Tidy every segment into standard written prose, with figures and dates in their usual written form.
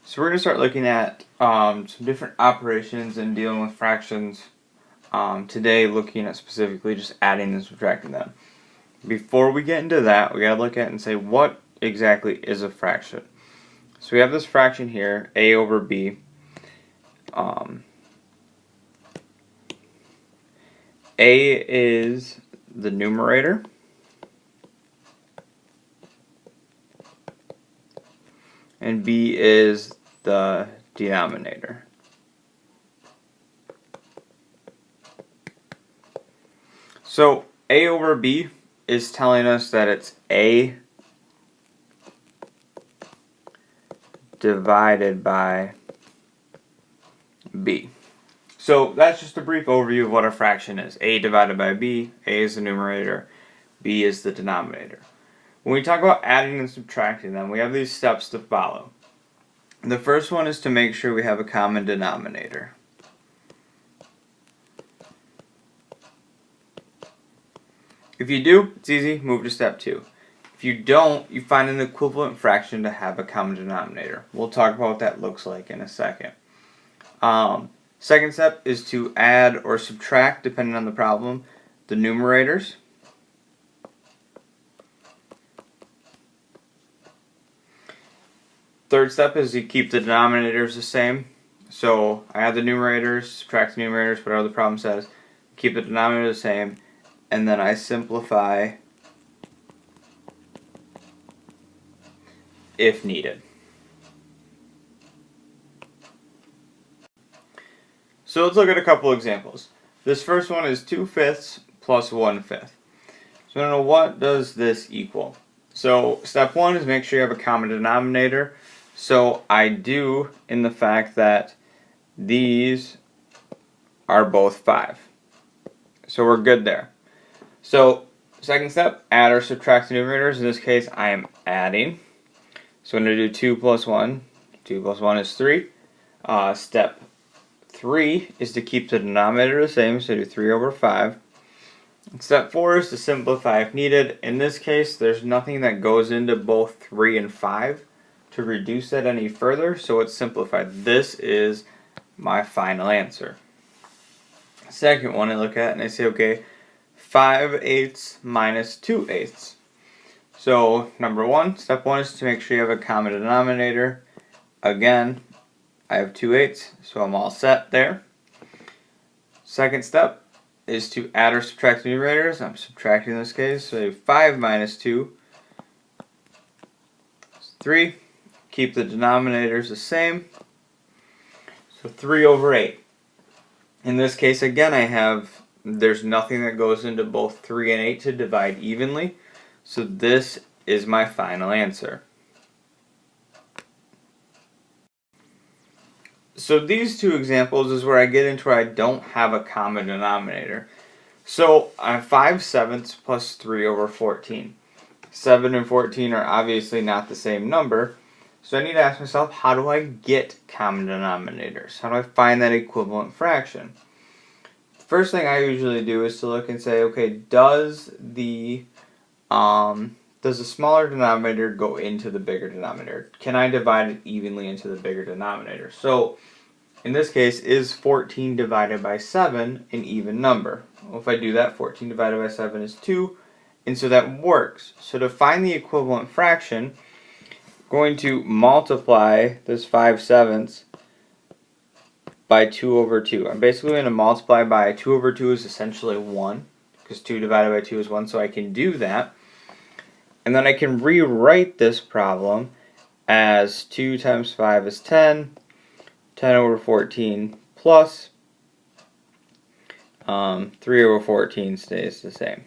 So we're going to start looking at some different operations and dealing with fractions today, looking at specifically just adding and subtracting them. Before we get into that, we got to look at it and say what exactly is a fraction. So we have this fraction here, a over b. A is the numerator. And b is the denominator. So a over b is telling us that it's a divided by b. So that's just a brief overview of what a fraction is. A divided by b, a is the numerator, b is the denominator. When we talk about adding and subtracting them, we have these steps to follow. The first one is to make sure we have a common denominator. If you do, it's easy, move to step 2. If you don't, you find an equivalent fraction to have a common denominator. We'll talk about what that looks like in a second. Second step is to add or subtract, depending on the problem, the numerators. Third step is to keep the denominators the same. So I add the numerators, subtract the numerators, whatever the problem says, keep the denominator the same, and then I simplify if needed. So let's look at a couple examples. This first one is 2/5 plus 1/5. So I don't know, what does this equal? So step 1 is make sure you have a common denominator. So I do, in the fact that these are both 5. So we're good there. So second step, add or subtract the numerators. In this case, I am adding. So I'm going to do 2 plus 1. 2 plus 1 is 3. Step 3 is to keep the denominator the same, so do 3 over 5. Step 4 is to simplify if needed. In this case, there's nothing that goes into both 3 and 5 to reduce that any further, so it's simplified. This is my final answer. Second one I look at and I say, okay, 5/8 minus 2/8. So step 1 is to make sure you have a common denominator. Again, I have 2/8, so I'm all set there. Second step is to add or subtract the numerators. I'm subtracting in this case, so 5 minus 2 is 3. Keep the denominators the same, so 3 over 8. In this case, again, there's nothing that goes into both 3 and 8 to divide evenly, so this is my final answer. So these two examples is where I get into where I don't have a common denominator. So I have 5/7 plus 3 over 14. 7 and 14 are obviously not the same number, so I need to ask myself, how do I get common denominators? How do I find that equivalent fraction? First thing I usually do is to look and say, okay, does the smaller denominator go into the bigger denominator? Can I divide it evenly into the bigger denominator? So in this case, is 14 divided by 7 an even number? Well, if I do that, 14 divided by 7 is 2, and so that works. So to find the equivalent fraction, I'm going to multiply this 5/7 by 2 over 2. I'm basically going to multiply by 2 over 2 is essentially 1, because 2 divided by 2 is 1, so I can do that. And then I can rewrite this problem as 2 times 5 is 10, 10 over 14 plus 3 over 14 stays the same.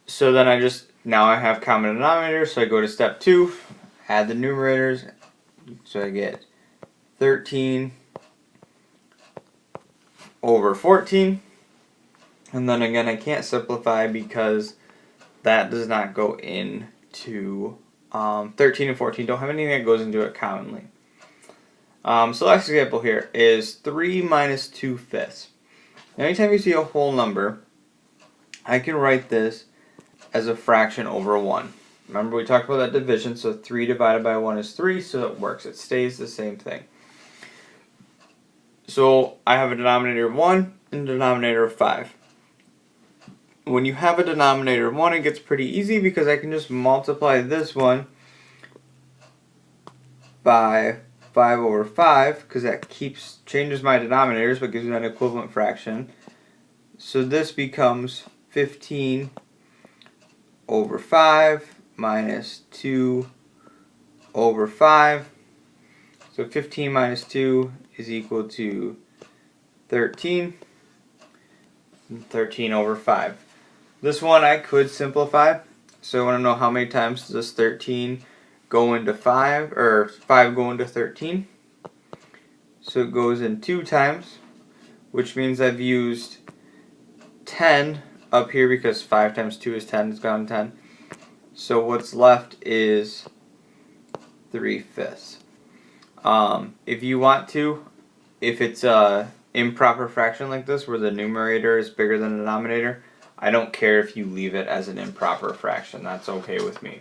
So then now I have common denominators, so I go to step 2, add the numerators, so I get 13 over 14, and then again I can't simplify because that does not go into 13 and 14 don't have anything that goes into it commonly. So last example here is 3 minus 2/5. Now anytime you see a whole number, I can write this as a fraction over 1. Remember we talked about that division, so 3 divided by 1 is 3, so it works. It stays the same thing. So I have a denominator of 1 and a denominator of 5. When you have a denominator of 1, it gets pretty easy because I can just multiply this one by 5 over 5, because that changes my denominators but gives me an equivalent fraction. So this becomes 15 over 5 minus 2 over 5. So 15 minus 2 is equal to 13. And 13 over 5. This one I could simplify. So I want to know how many times does this 13 go into 5, or 5 go into 13. So it goes in 2 times, which means I've used 10 up here because 5 times 2 is 10, it's gone 10. So what's left is 3/5. If you want to, if it's a improper fraction like this where the numerator is bigger than the denominator, I don't care if you leave it as an improper fraction. That's okay with me.